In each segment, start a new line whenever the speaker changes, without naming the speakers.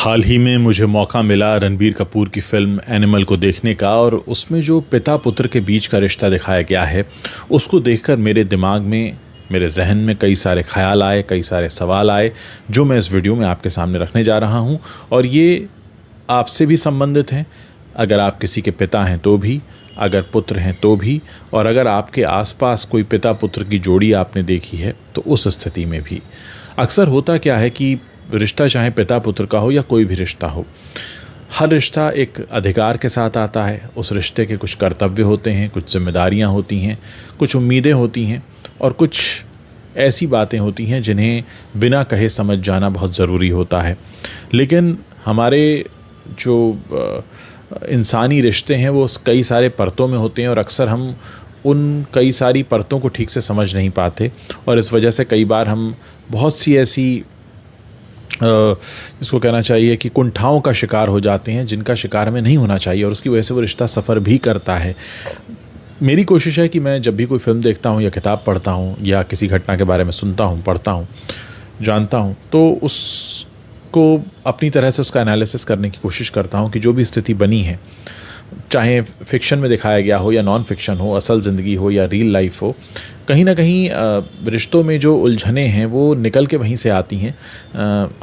हाल ही में मुझे मौका मिला रणबीर कपूर की फ़िल्म एनिमल को देखने का, और उसमें जो पिता पुत्र के बीच का रिश्ता दिखाया गया है उसको देखकर मेरे दिमाग में, मेरे जहन में कई सारे ख्याल आए, कई सारे सवाल आए जो मैं इस वीडियो में आपके सामने रखने जा रहा हूँ। और ये आपसे भी संबंधित हैं, अगर आप किसी के पिता हैं तो भी, अगर पुत्र हैं तो भी, और अगर आपके आसपास कोई पिता पुत्र की जोड़ी आपने देखी है तो उस स्थिति में भी। अक्सर होता क्या है कि रिश्ता चाहे पिता पुत्र का हो या कोई भी रिश्ता हो, हर रिश्ता एक अधिकार के साथ आता है। उस रिश्ते के कुछ कर्तव्य होते हैं, कुछ जिम्मेदारियां होती हैं, कुछ उम्मीदें होती हैं, और कुछ ऐसी बातें होती हैं जिन्हें बिना कहे समझ जाना बहुत ज़रूरी होता है। लेकिन हमारे जो इंसानी रिश्ते हैं वो कई सारे परतों में होते हैं, और अक्सर हम उन कई सारी परतों को ठीक से समझ नहीं पाते, और इस वजह से कई बार हम बहुत सी ऐसी इसको कहना चाहिए कि कुंठाओं का शिकार हो जाते हैं जिनका शिकार हमें नहीं होना चाहिए, और उसकी वजह से वो रिश्ता सफ़र भी करता है। मेरी कोशिश है कि मैं जब भी कोई फ़िल्म देखता हूँ या किताब पढ़ता हूँ या किसी घटना के बारे में सुनता हूँ, पढ़ता हूँ, जानता हूँ, तो उसको अपनी तरह से उसका एनालिसिस करने की कोशिश करता हूँ कि जो भी स्थिति बनी है, चाहे फ़िक्शन में दिखाया गया हो या नॉन फिक्शन हो, असल ज़िंदगी हो या रियल लाइफ हो, कहीं ना कहीं रिश्तों में जो उलझनें हैं वो निकल के वहीं से आती हैं,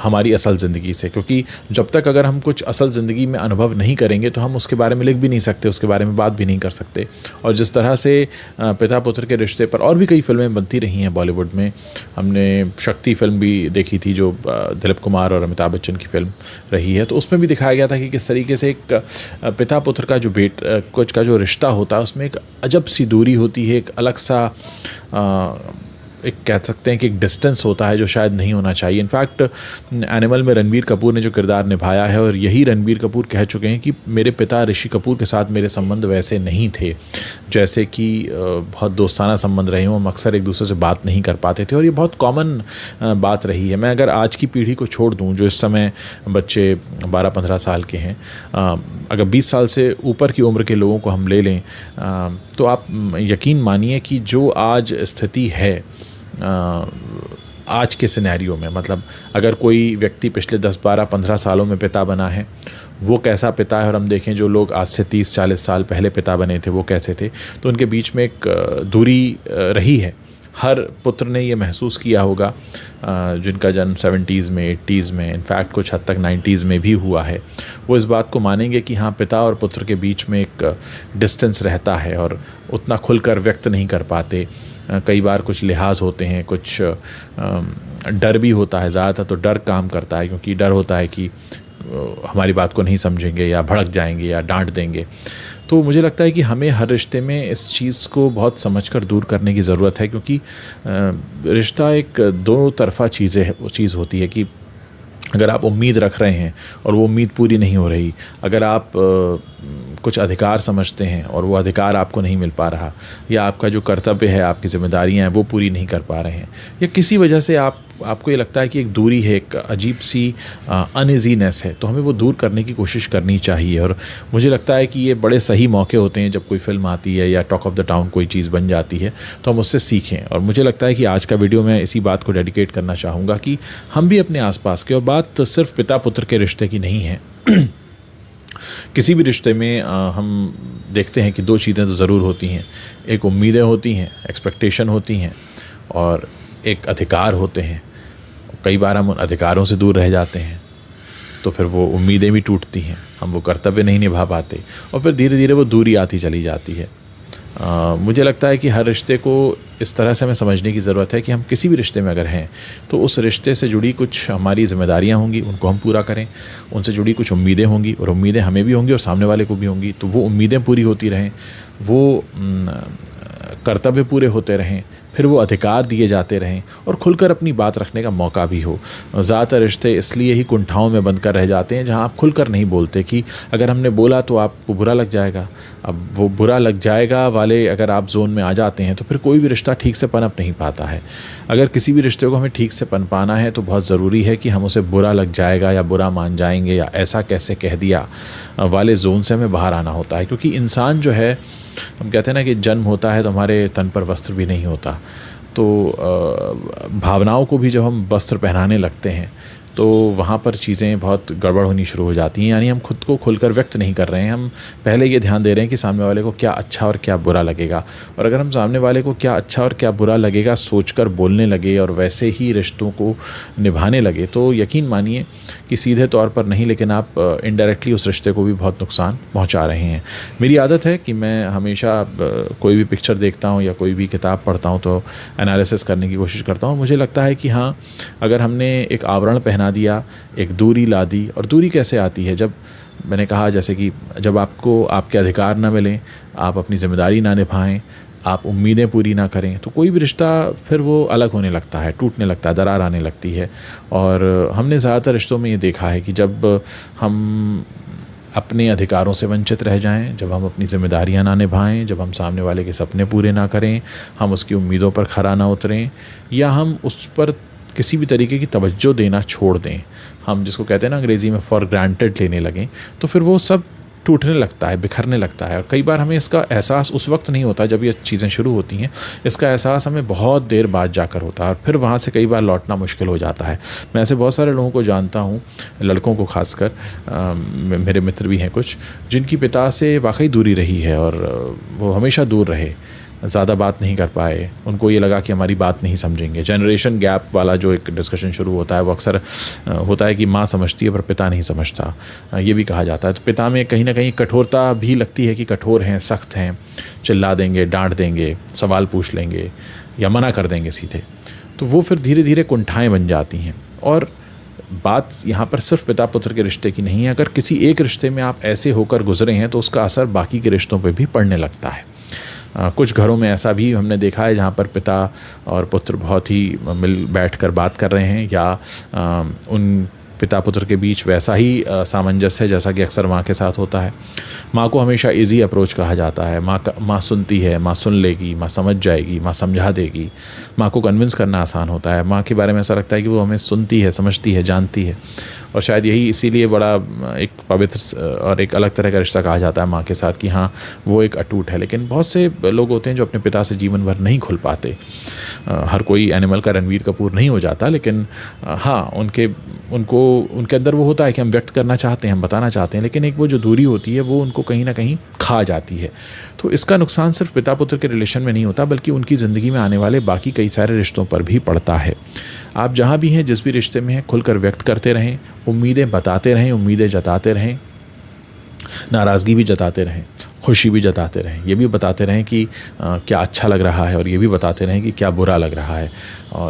हमारी असल ज़िंदगी से। क्योंकि जब तक अगर हम कुछ असल ज़िंदगी में अनुभव नहीं करेंगे तो हम उसके बारे में लिख भी नहीं सकते, उसके बारे में बात भी नहीं कर सकते। और जिस तरह से पिता पुत्र के रिश्ते पर और भी कई फिल्में बनती रही हैं बॉलीवुड में, हमने शक्ति फिल्म भी देखी थी जो दिलीप कुमार और अमिताभ बच्चन की फिल्म रही है, तो उसमें भी दिखाया गया था कि किस तरीके से एक पिता पुत्र का जो कुछ का जो रिश्ता होता है उसमें एक अजब सी दूरी होती है, एक अलग सा एक कह सकते हैं कि एक डिस्टेंस होता है जो शायद नहीं होना चाहिए। इनफैक्ट एनिमल में रणबीर कपूर ने जो किरदार निभाया है, और यही रणबीर कपूर कह चुके हैं कि मेरे पिता ऋषि कपूर के साथ मेरे संबंध वैसे नहीं थे जैसे कि बहुत दोस्ताना संबंध रहे हों, हम अक्सर एक दूसरे से बात नहीं कर पाते थे, और ये बहुत कॉमन बात रही है। मैं अगर आज की पीढ़ी को छोड़ दूँ, जो इस समय बच्चे 12-15 साल के हैं, अगर 20 साल से ऊपर की उम्र के लोगों को हम ले लें, तो आप यकीन मानिए कि जो आज स्थिति है आज के सिनेरियो में, मतलब अगर कोई व्यक्ति पिछले 10-12-15 सालों में पिता बना है, वो कैसा पिता है, और हम देखें जो लोग आज से 30-40 साल पहले पिता बने थे वो कैसे थे, तो उनके बीच में एक दूरी रही है। हर पुत्र ने ये महसूस किया होगा, जिनका जन्म 70s में, 80s में, इनफैक्ट कुछ हद तक 90s में भी हुआ है, वो इस बात को मानेंगे कि हाँ, पिता और पुत्र के बीच में एक डिस्टेंस रहता है और उतना खुलकर व्यक्त नहीं कर पाते। कई बार कुछ लिहाज होते हैं, कुछ डर भी होता है, ज़्यादातर तो डर काम करता है, क्योंकि डर होता है कि हमारी बात को नहीं समझेंगे या भड़क जाएंगे या डांट देंगे। तो मुझे लगता है कि हमें हर रिश्ते में इस चीज़ को बहुत समझकर दूर करने की ज़रूरत है, क्योंकि रिश्ता एक दो तरफ़ा चीज़ होती है कि अगर आप उम्मीद रख रहे हैं और वो उम्मीद पूरी नहीं हो रही, अगर आप कुछ अधिकार समझते हैं और वो अधिकार आपको नहीं मिल पा रहा, या आपका जो कर्तव्य है, आपकी जिम्मेदारियां हैं वो पूरी नहीं कर पा रहे हैं, या किसी वजह से आपको ये लगता है कि एक दूरी है, एक अजीब सी अनइजीनेस है, तो हमें वो दूर करने की कोशिश करनी चाहिए। और मुझे लगता है कि ये बड़े सही मौके होते हैं जब कोई फिल्म आती है या टॉक ऑफ द टाउन कोई चीज़ बन जाती है, तो हम उससे सीखें। और मुझे लगता है कि आज का वीडियो मैं इसी बात को डेडिकेट करना चाहूँगा कि हम भी अपने आसपास के, और बात सिर्फ पिता पुत्र के रिश्ते की नहीं है किसी भी रिश्ते में हम देखते हैं कि दो चीज़ें तो ज़रूर होती हैं, एक उम्मीदें होती हैं, एक्सपेक्टेशन होती हैं, और एक अधिकार होते हैं। कई बार हम उन अधिकारों से दूर रह जाते हैं तो फिर वो उम्मीदें भी टूटती हैं, हम वो कर्तव्य नहीं निभा पाते, और फिर धीरे धीरे वो दूरी आती चली जाती है। मुझे लगता है कि हर रिश्ते को इस तरह से हमें समझने की ज़रूरत है कि हम किसी भी रिश्ते में अगर हैं तो उस रिश्ते से जुड़ी कुछ हमारी ज़िम्मेदारियां होंगी, उनको हम पूरा करें। उनसे जुड़ी कुछ उम्मीदें होंगी, और उम्मीदें हमें भी होंगी और सामने वाले को भी होंगी, तो वो उम्मीदें पूरी होती रहें, वो कर्तव्य पूरे होते रहें, फिर वो अधिकार दिए जाते रहें, और खुलकर अपनी बात रखने का मौका भी हो। ज़्यादातर रिश्ते इसलिए ही कुंठाओं में बंद कर रह जाते हैं जहां आप खुलकर नहीं बोलते कि अगर हमने बोला तो आपको बुरा लग जाएगा। अब वो बुरा लग जाएगा वाले अगर आप जोन में आ जाते हैं तो फिर कोई भी रिश्ता ठीक से पनप नहीं पाता है। अगर किसी भी रिश्ते को हमें ठीक से पनपाना है तो बहुत ज़रूरी है कि हम उसे बुरा लग जाएगा या बुरा मान जाएंगे या ऐसा कैसे कह दिया वाले जोन से हमें बाहर आना होता है। क्योंकि इंसान जो है, हम कहते हैं ना कि जन्म होता है तो हमारे तन पर वस्त्र भी नहीं होता, तो भावनाओं को भी जब हम वस्त्र पहनाने लगते हैं तो वहाँ पर चीज़ें बहुत गड़बड़ होनी शुरू हो जाती हैं। यानी हम खुद को खुलकर व्यक्त नहीं कर रहे हैं, हम पहले ये ध्यान दे रहे हैं कि सामने वाले को क्या अच्छा और क्या बुरा लगेगा। और अगर हम सामने वाले को क्या अच्छा और क्या बुरा लगेगा सोचकर बोलने लगे और वैसे ही रिश्तों को निभाने लगे, तो यकीन मानिए कि सीधे तौर पर नहीं लेकिन आप इनडायरेक्टली उस रिश्ते को भी बहुत नुकसान पहुंचा रहे हैं। मेरी आदत है कि मैं हमेशा कोई भी पिक्चर देखता हूं या कोई भी किताब पढ़ता हूं तो एनालिसिस करने की कोशिश करता हूं। मुझे लगता है कि हाँ, अगर हमने एक आवरण पहना दिया, एक दूरी ला दी, और दूरी कैसे आती है, जब मैंने कहा जैसे कि जब आपको आपके अधिकार ना मिलें, आप अपनी ज़िम्मेदारी ना निभाएं, आप उम्मीदें पूरी ना करें, तो कोई भी रिश्ता फिर वो अलग होने लगता है, टूटने लगता है, दरार आने लगती है। और हमने ज़्यादातर रिश्तों में ये देखा है कि जब हम अपने अधिकारों से वंचित रह जाएं, जब हम अपनी ज़िम्मेदारियां ना निभाएं, जब हम सामने वाले के सपने पूरे ना करें, हम उसकी उम्मीदों पर खरा ना उतरें, या हम उस पर किसी भी तरीके की तवज्जो देना छोड़ दें, हम जिसको कहते हैं ना अंग्रेज़ी में फॉर ग्रांटेड लेने लगें, तो फिर वो सब टूटने लगता है, बिखरने लगता है। और कई बार हमें इसका एहसास उस वक्त नहीं होता जब ये चीज़ें शुरू होती हैं, इसका एहसास हमें बहुत देर बाद जाकर होता है और फिर वहाँ से कई बार लौटना मुश्किल हो जाता है। मैं ऐसे बहुत सारे लोगों को जानता हूँ, लड़कों को खासकर, मेरे मित्र भी हैं कुछ, जिनकी पिता से वाकई दूरी रही है और वो हमेशा दूर रहे, ज़्यादा बात नहीं कर पाए। उनको ये लगा कि हमारी बात नहीं समझेंगे। जनरेशन गैप वाला जो एक डिस्कशन शुरू होता है वो अक्सर होता है कि माँ समझती है पर पिता नहीं समझता, ये भी कहा जाता है। तो पिता में कहीं ना कहीं कठोरता भी लगती है कि कठोर हैं, सख्त हैं, चिल्ला देंगे, डांट देंगे, सवाल पूछ लेंगे या मना कर देंगे सीधे। तो वो फिर धीरे धीरे कुंठाएँ बन जाती हैं। और बात यहाँ पर सिर्फ पिता पुत्र के रिश्ते की नहीं है। अगर किसी एक रिश्ते में आप ऐसे होकर गुजरे हैं तो उसका असर बाकी के रिश्तों पर भी पड़ने लगता है। कुछ घरों में ऐसा भी हमने देखा है जहाँ पर पिता और पुत्र बहुत ही मिल बैठकर बात कर रहे हैं, या उन पिता पुत्र के बीच वैसा ही सामंजस्य है जैसा कि अक्सर माँ के साथ होता है। माँ को हमेशा इजी अप्रोच कहा जाता है। माँ सुनती है, माँ सुन लेगी, माँ समझ जाएगी, माँ समझा देगी। माँ को कन्विंस करना आसान होता है। माँ के बारे में ऐसा लगता है कि वो हमें सुनती है, समझती है, जानती है। और शायद यही इसीलिए बड़ा एक पवित्र और एक अलग तरह का रिश्ता कहा जाता है माँ के साथ, कि हाँ वो एक अटूट है। लेकिन बहुत से लोग होते हैं जो अपने पिता से जीवन भर नहीं खुल पाते। हर कोई एनिमल का रणवीर कपूर नहीं हो जाता, लेकिन हाँ उनके अंदर वो होता है कि हम व्यक्त करना चाहते हैं, हम बताना चाहते हैं, लेकिन एक वो जो दूरी होती है वो उनको कहीं ना कहीं खा जाती है। तो इसका नुकसान सिर्फ पिता पुत्र के रिलेशन में नहीं होता, बल्कि उनकी ज़िंदगी में आने वाले बाकी कई सारे रिश्तों पर भी पड़ता है। आप जहाँ भी हैं, जिस भी रिश्ते में हैं, खुलकर व्यक्त करते रहें, उम्मीदें बताते रहें, उम्मीदें जताते रहें, नाराज़गी भी जताते रहें, खुशी भी जताते रहें। ये भी बताते रहें कि क्या अच्छा लग रहा है, और ये भी बताते रहें कि क्या बुरा लग रहा है।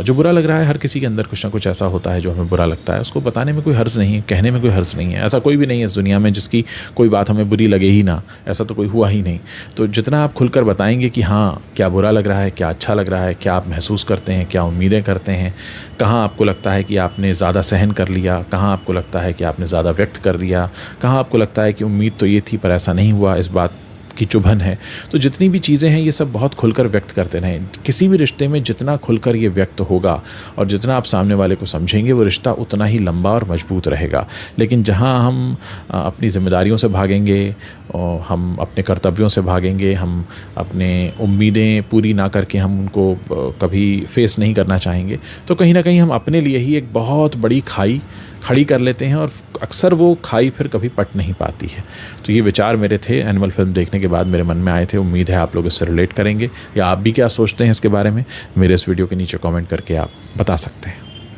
जो बुरा लग रहा है, हर किसी के अंदर कुछ ना कुछ ऐसा होता है जो हमें बुरा लगता है। उसको बताने में कोई हर्ज नहीं है, कहने में कोई हर्ज नहीं है। ऐसा कोई भी नहीं है इस दुनिया में जिसकी कोई बात हमें बुरी लगे ही ना, ऐसा तो कोई हुआ ही नहीं। तो जितना आप खुलकर बताएंगे कि हाँ क्या बुरा लग रहा है, क्या अच्छा लग रहा है, क्या आप महसूस करते हैं, क्या उम्मीदें करते हैं, कहाँ आपको लगता है कि आपने ज़्यादा सहन कर लिया, कहाँ आपको लगता है कि आपने ज़्यादा व्यक्त कर दिया, कहाँ आपको लगता है कि उम्मीद तो ये थी पर ऐसा नहीं हुआ, इस बात की चुभन है। तो जितनी भी चीज़ें हैं ये सब बहुत खुलकर व्यक्त करते रहें। किसी भी रिश्ते में जितना खुलकर ये व्यक्त होगा और जितना आप सामने वाले को समझेंगे, वो रिश्ता उतना ही लंबा और मजबूत रहेगा। लेकिन जहाँ हम अपनी जिम्मेदारियों से भागेंगे, और हम अपने कर्तव्यों से भागेंगे, हम अपने उम्मीदें पूरी ना करके हम उनको कभी फेस नहीं करना चाहेंगे, तो कहीं ना कहीं हम अपने लिए ही एक बहुत बड़ी खाई खड़ी कर लेते हैं, और अक्सर वो खाई फिर कभी पट नहीं पाती है। तो ये विचार मेरे थे, एनिमल फिल्म देखने के बाद मेरे मन में आए थे। उम्मीद है आप लोग इससे रिलेट करेंगे, या आप भी क्या सोचते हैं इसके बारे में, मेरे इस वीडियो के नीचे कमेंट करके आप बता सकते हैं।